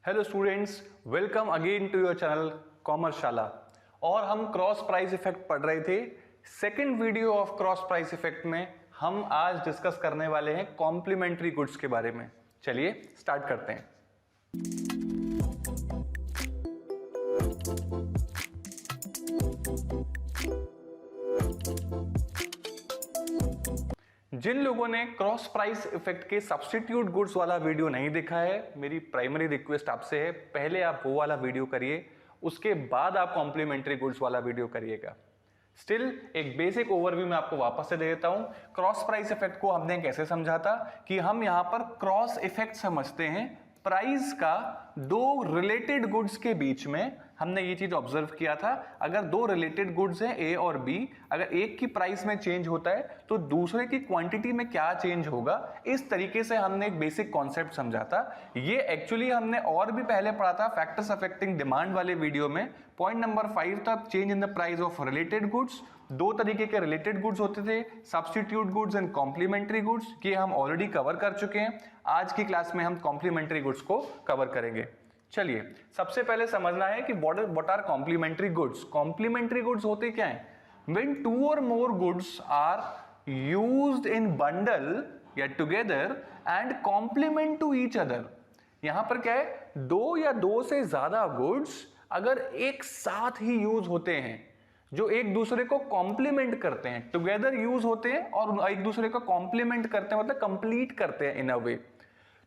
Hello students, welcome again to your channel Commerceshala. और हम cross price effect पढ़ रहे थे। Second video of cross price effect में हम आज डिस्कस करने वाले हैं कॉम्प्लीमेंट्री गुड्स के बारे में। चलिए स्टार्ट करते हैं। जिन लोगों ने क्रॉस प्राइस इफेक्ट के सब्स्टिट्यूट गुड्स वाला वीडियो नहीं देखा है, मेरी प्राइमरी रिक्वेस्ट आपसे है, पहले आप वो वाला वीडियो करिए, उसके बाद आप कॉम्प्लीमेंट्री गुड्स वाला वीडियो करिएगा। स्टिल एक बेसिक ओवरव्यू मैं आपको वापस से दे देता हूं। क्रॉस प्राइस इफेक्ट को हमने कैसे समझा था कि हम यहां पर क्रॉस इफेक्ट समझते हैं प्राइस का दो रिलेटेड गुड्स के बीच में। हमने ये चीज ऑब्जर्व किया था, अगर दो रिलेटेड गुड्स हैं ए और बी, अगर एक की प्राइस में चेंज होता है तो दूसरे की क्वांटिटी में क्या चेंज होगा, इस तरीके से हमने एक बेसिक कॉन्सेप्ट समझा था। ये एक्चुअली हमने और भी पहले पढ़ा था फैक्टर्स अफेक्टिंग डिमांड वाले वीडियो में। पॉइंट नंबर 5 था change in the price of related goods. दो तरीके के रिलेटेड गुड्स होते थे, substitute goods and complementary goods, कि हम ऑलरेडी कवर कर चुके हैं। आज की क्लास में हम कॉम्प्लीमेंट्री गुड्स को कवर करेंगे। चलिए सबसे पहले समझना है कि what are complementary goods. Complementary goods होते क्या हैं? व्हेन टू और more goods are used in bundle या together and complement to each other. यहां पर क्या है, दो या दो से ज्यादा गुड्स अगर एक साथ ही यूज होते हैं, जो एक दूसरे को कॉम्प्लीमेंट करते हैं, टुगेदर यूज होते हैं और एक दूसरे को कॉम्प्लीमेंट करते हैं, मतलब कंप्लीट करते हैं इन अ वे,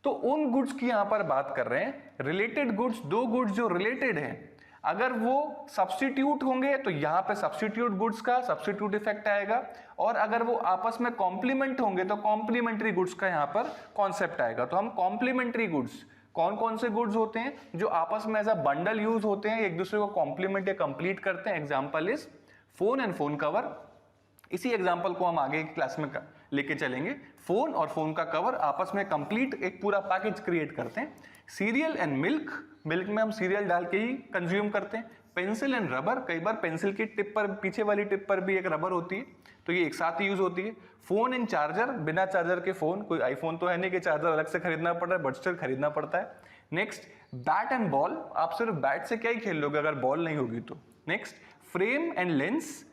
तो उन गुड्स की यहां पर बात कर रहे हैं। रिलेटेड गुड्स, दो गुड्स जो रिलेटेड हैं, अगर वो सब्स्टिट्यूट होंगे तो यहां पे सब्स्टिट्यूट गुड्स का सब्स्टिट्यूट इफेक्ट आएगा, और अगर वो आपस में कॉम्प्लीमेंट होंगे तो कॉम्प्लीमेंट्री गुड्स का यहां पर कॉन्सेप्ट आएगा। तो हम कॉम्प्लीमेंट्री गुड्स कौन कौन से गुड्स होते हैं जो आपस में एज अ बंडल यूज होते हैं, एक दूसरे को कॉम्प्लीमेंट या कंप्लीट करते हैं। Example is phone and phone cover. इसी एग्जांपल को हम आगे की क्लास में लेके चलेंगे। फोन और फोन का कवर आपस में कंप्लीट एक पूरा पैकेज क्रिएट करते हैं। सीरियल एंड मिल्क, मिल्क में हम सीरियल डाल के ही कंज्यूम करते हैं। पेंसिल एंड रबर, कई बार पेंसिल की टिप पर, पीछे वाली टिप पर भी एक रबर होती है, तो ये एक साथ ही यूज होती है। फोन एंड चार्जर, बिना चार्जर के फोन, कोई आईफोन तो है नहीं कि चार्जर अलग से खरीदना पड़ रहा है, बट स्टिल खरीदना पड़ता है। नेक्स्ट बैट एंड बॉल, आप सिर्फ बैट से क्या ही खेल लोगे अगर बॉल नहीं होगी तो। Next frame and lens,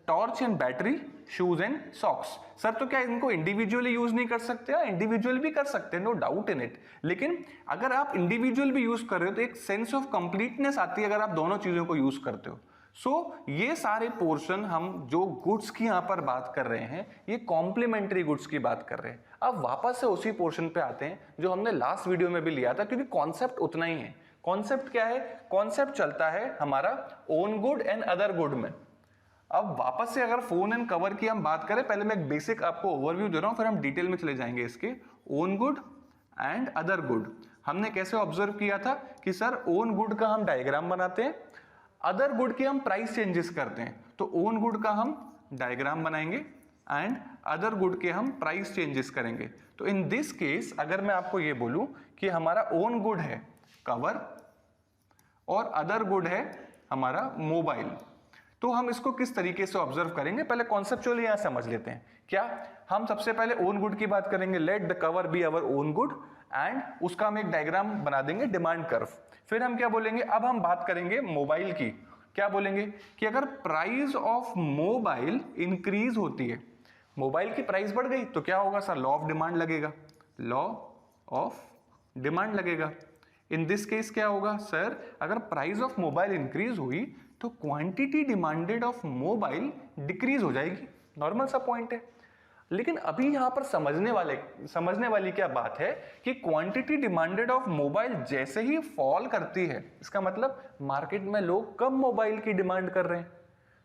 torch and battery, shoes and socks. Sir तो क्या इनको इंडिविजुअली यूज नहीं कर सकते? इंडिविजुअल भी कर सकते हैं, नो डाउट इन इट, लेकिन अगर आप इंडिविजुअल भी यूज कर रहे हो तो एक सेंस ऑफ कंप्लीटनेस आती है अगर आप दोनों चीजों को यूज करते हो। सो ये सारे पोर्शन हम जो गुड्स की यहां पर बात कर रहे हैं, ये कॉम्प्लीमेंट्री गुड्स की बात कर रहे हैं। अब वापस से उसी पोर्शन पे आते हैं जो हमने लास्ट वीडियो में भी लिया था, क्योंकि कॉन्सेप्ट उतना ही है। कॉन्सेप्ट क्या है? कॉन्सेप्ट चलता है हमारा own good and other good में। अब वापस से अगर फोन एंड कवर की हम बात करें, पहले मैं एक बेसिक आपको ओवरव्यू दे रहा हूं, फिर हम डिटेल में चले जाएंगे इसके। Own good and other good हमने कैसे ऑब्जर्व किया था कि सर ओन गुड का हम डायग्राम बनाते हैं, अदर गुड के हम प्राइस चेंजेस करते हैं। तो ओन गुड का हम डायग्राम बनाएंगे एंड अदर गुड के हम प्राइस चेंजेस करेंगे। तो इन दिस केस अगर मैं आपको ये बोलूं कि हमारा ओन गुड है कवर और अदर गुड है हमारा मोबाइल, तो हम इसको किस तरीके से ऑब्जर्व करेंगे, पहले कॉन्सेप्चुअली यहां समझ लेते हैं। क्या हम सबसे पहले ओन गुड की बात करेंगे, let the cover be our own good, and उसका हम एक डायग्राम बना देंगे, डिमांड कर्व। फिर हम क्या बोलेंगे, अब हम बात करेंगे मोबाइल की। क्या बोलेंगे कि अगर प्राइस ऑफ मोबाइल इंक्रीज होती है, मोबाइल की प्राइस बढ़ गई तो क्या होगा सर? लॉ ऑफ डिमांड लगेगा, लॉ ऑफ डिमांड लगेगा। इन दिस केस क्या होगा सर, अगर प्राइस ऑफ मोबाइल इंक्रीज हुई तो quantity demanded of mobile decrease हो जाएगी। नॉर्मल सा पॉइंट है। लेकिन अभी यहां पर समझने वाली क्या बात है कि क्वांटिटी डिमांडेड ऑफ मोबाइल जैसे ही फॉल करती है, इसका मतलब मार्केट में लोग कम मोबाइल की डिमांड कर रहे हैं।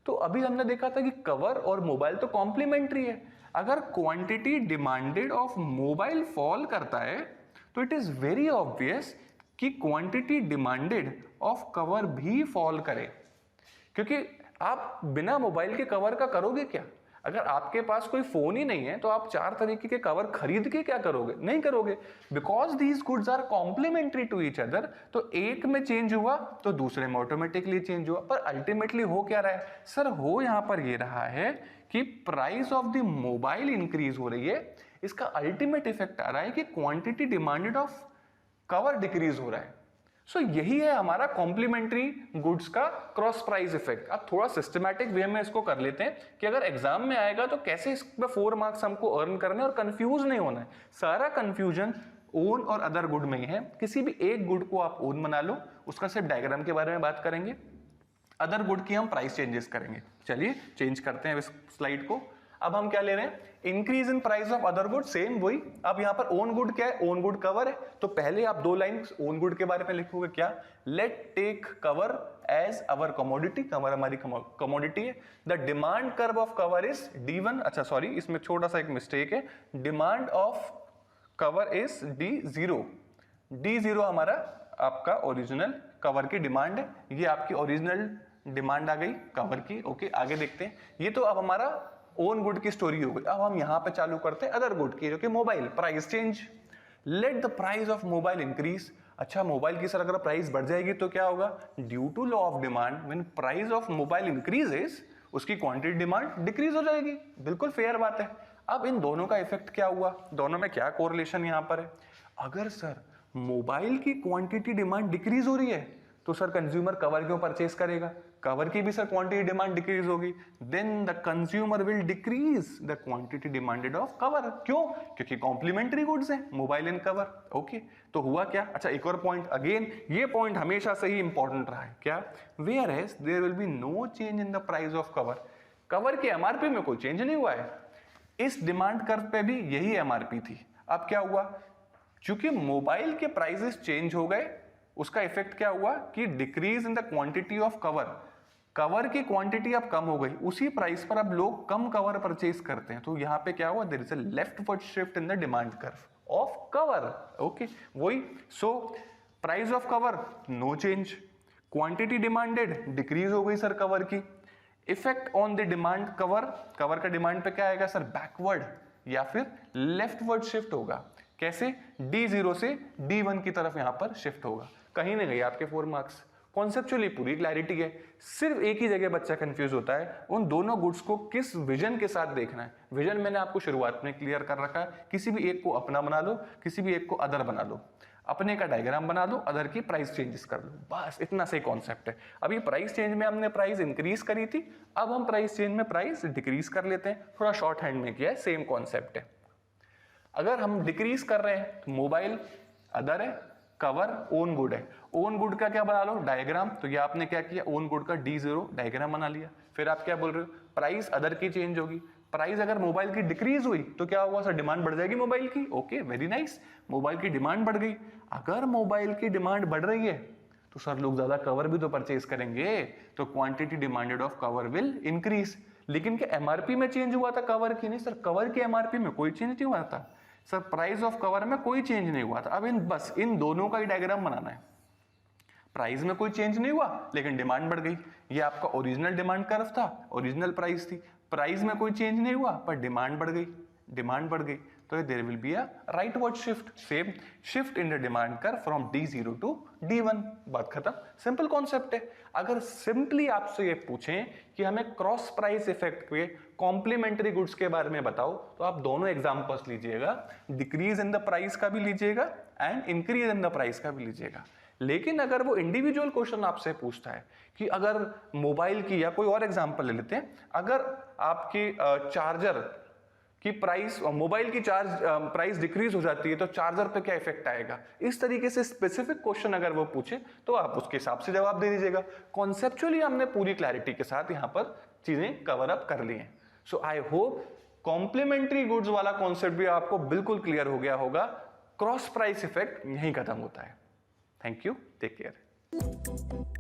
तो अभी हमने देखा था कि कवर और मोबाइल तो कॉम्प्लीमेंट्री है। अगर quantity demanded of mobile fall करता है तो इट इज वेरी ऑब्वियस कि क्वांटिटी डिमांडेड ऑफ कवर भी फॉल करे, क्योंकि आप बिना मोबाइल के कवर का करोगे क्या? अगर आपके पास कोई फोन ही नहीं है तो आप चार तरीके के कवर खरीद के क्या करोगे? नहीं करोगे, because these goods are complementary to each other. तो एक में चेंज हुआ तो दूसरे में ऑटोमेटिकली चेंज हुआ, पर अल्टीमेटली हो क्या रहा है सर? हो यहां पर ये रहा है कि price of the mobile increase हो रही है, इसका अल्टीमेट इफेक्ट आ रहा है कि quantity demanded of cover decrease हो रहा है। सो यही है हमारा कॉम्प्लीमेंट्री गुड्स का क्रॉस प्राइस इफेक्ट। अब थोड़ा सिस्टमैटिक वे में इसको कर लेते हैं कि अगर एग्जाम में आएगा तो कैसे इस पे 4 मार्क्स हमको अर्न करने और कंफ्यूज नहीं होना है। सारा कंफ्यूजन ओन और अदर गुड में ही है। किसी भी एक गुड को आप ओन बना लो, उसका सिर्फ डायग्राम के बारे में बात करेंगे, अदर गुड की हम प्राइस चेंजेस करेंगे। चलिए चेंज करते हैं इस स्लाइड को। अब हम क्या ले रहे हैं, increase in price of other good, same वही। अब यहां पर ओन गुड क्या है, ओन गुड कवर है, तो पहले आप 2 लाइन ओन गुड के बारे में लिखोगे क्या, let take cover as our commodity, cover हमारी कमोडिटी है। The demand curve of cover is D1, अच्छा सॉरी इसमें छोटा सा एक मिस्टेक है, demand of cover is D0, D0 हमारा आपका ओरिजिनल कवर की डिमांड है, ये आपकी ओरिजिनल डिमांड आ गई कवर की। ओके आगे देखते हैं। ये तो अब हमारा ओन गुड की स्टोरी हो गई। अब हम यहां पे चालू करते हैं अदर गुड की, जो कि mobile. Price change, let the price of mobile increase. अच्छा मोबाइल की सर अगर प्राइस बढ़ जाएगी तो क्या होगा, due to law of demand when price of mobile increases उसकी क्वांटिटी डिमांड डिक्रीज हो जाएगी। बिल्कुल फेयर बात है। अब इन दोनों का इफेक्ट क्या हुआ, दोनों में क्या कोरिलेशन यहां पर है। अगर सर मोबाइल की क्वांटिटी डिमांड डिक्रीज हो रही है तो सर कंज्यूमर कवर क्यों परचेस करेगा, कवर की भी सर क्वांटिटी डिमांड डिक्रीज होगी, then the consumer will decrease the quantity demanded of cover. क्यों, क्योंकि कॉम्प्लीमेंट्री गुड्स हैं मोबाइल एंड कवर। ओके तो हुआ क्या, अच्छा एक और पॉइंट, अगेन ये पॉइंट हमेशा से ही इंपॉर्टेंट रहा है, क्या, whereas there will be no change in the price of cover, cover के एमआरपी में कोई चेंज नहीं हुआ है। इस डिमांड कर्व पे भी यही एमआरपी थी। अब क्या हुआ, चूंकि मोबाइल के प्राइसेस चेंज हो गए, उसका इफेक्ट क्या हुआ कि decrease in the quantity of cover, cover की क्वांटिटी अब कम हो गई, उसी प्राइस पर अब लोग कम कवर परचेज करते हैं। तो यहां पे क्या हुआ, there is a leftward shift in the demand curve of cover. Okay वही, so price of cover no change, quantity demanded decrease हो गई सर कवर की। Effect on the demand cover, cover का डिमांड पे क्या आएगा सर, बैकवर्ड या फिर लेफ्टवर्ड शिफ्ट होगा। कैसे, D0 से D1 की तरफ यहां पर शिफ्ट होगा। कहीं नहीं गई आपके 4 मार्क्स, कॉन्सेप्चुअली पूरी क्लैरिटी है। सिर्फ एक ही जगह बच्चा कंफ्यूज होता है, उन दोनों गुड्स को किस विजन के साथ देखना है। विजन मैंने आपको शुरुआत में क्लियर कर रखा है, किसी भी एक को अपना बना लो, किसी भी एक को अदर बना लो, अपने का डायग्राम बना दो, अदर की प्राइस चेंजेस कर लो, बस इतना सही कॉन्सेप्ट है। अभी प्राइस चेंज में हमने प्राइस इंक्रीज करी थी, अब हम प्राइस चेंज में प्राइस डिक्रीज कर लेते हैं, थोड़ा शॉर्ट हैंड में किया है, सेम कॉन्सेप्ट है। अगर हम डिक्रीज कर रहे हैं तो मोबाइल अदर है, कवर ओन गुड है। ओन गुड का क्या बना लो, डायग्राम। तो ये आपने क्या किया, ओन गुड का D0 डायग्राम बना लिया। फिर आप क्या बोल रहे हो, प्राइस अदर की चेंज होगी। प्राइस अगर मोबाइल की डिक्रीज हुई तो क्या हुआ सर, डिमांड बढ़ जाएगी मोबाइल की। ओके वेरी नाइस, मोबाइल की डिमांड बढ़ गई। अगर मोबाइल की डिमांड बढ़ रही है तो सर लोग ज्यादा कवर भी तो परचेज करेंगे, तो quantity demanded of cover will increase. लेकिन क्या एमआरपी में चेंज हुआ था कवर की, नहीं सर, कवर की एमआरपी में कोई चेंज नहीं हुआ था सर, प्राइस ऑफ कवर में कोई चेंज नहीं हुआ था। अब बस इन दोनों का ही डायग्राम बनाना है। प्राइस में कोई चेंज नहीं हुआ लेकिन डिमांड बढ़ गई, ये आपका ओरिजिनल डिमांड कर्व था, ओरिजिनल प्राइस थी। प्राइस में कोई चेंज नहीं हुआ पर डिमांड बढ़ गई, डिमांड बढ़ गई, तो there will be a rightward shift, same shift in the demand curve from D0 to D1। बात खत्म, सिंपल कॉन्सेप्ट है। अगर सिंपली आपसे ये पूछें कि हमें क्रॉस प्राइस इफेक्ट के कॉम्प्लीमेंट्री गुड्स के बारे में बताओ, तो आप दोनों एग्जांपल्स लीजिएगा, डिक्रीज इन द प्राइस का भी लीजिएगा and increase in the price का भी लीजिएगा। लेकिन अगर वो इंडिविजुअल क्वेश्चन आपसे पूछता है कि अगर मोबाइल की, या कोई और एग्जांपल ले लेते हैं, अगर आपकी चार्जर की प्राइस, मोबाइल की प्राइस डिक्रीज हो जाती है तो चार्जर पे क्या इफेक्ट आएगा, इस तरीके से स्पेसिफिक क्वेश्चन अगर वो पूछे तो आप उसके हिसाब से जवाब दे दीजिएगा। कॉन्सेप्चुअली हमने पूरी क्लैरिटी के साथ यहाँ पर चीजें कवर अप कर ली हैं। सो आई होप कॉम्प्लीमेंट्री गुड्स वाला कॉन्सेप्ट भी आपको बिल्कुल क्लियर हो गया होगा। क्रॉस प्राइस इफेक्ट यहीं खत्म होता है। Thank you, take care.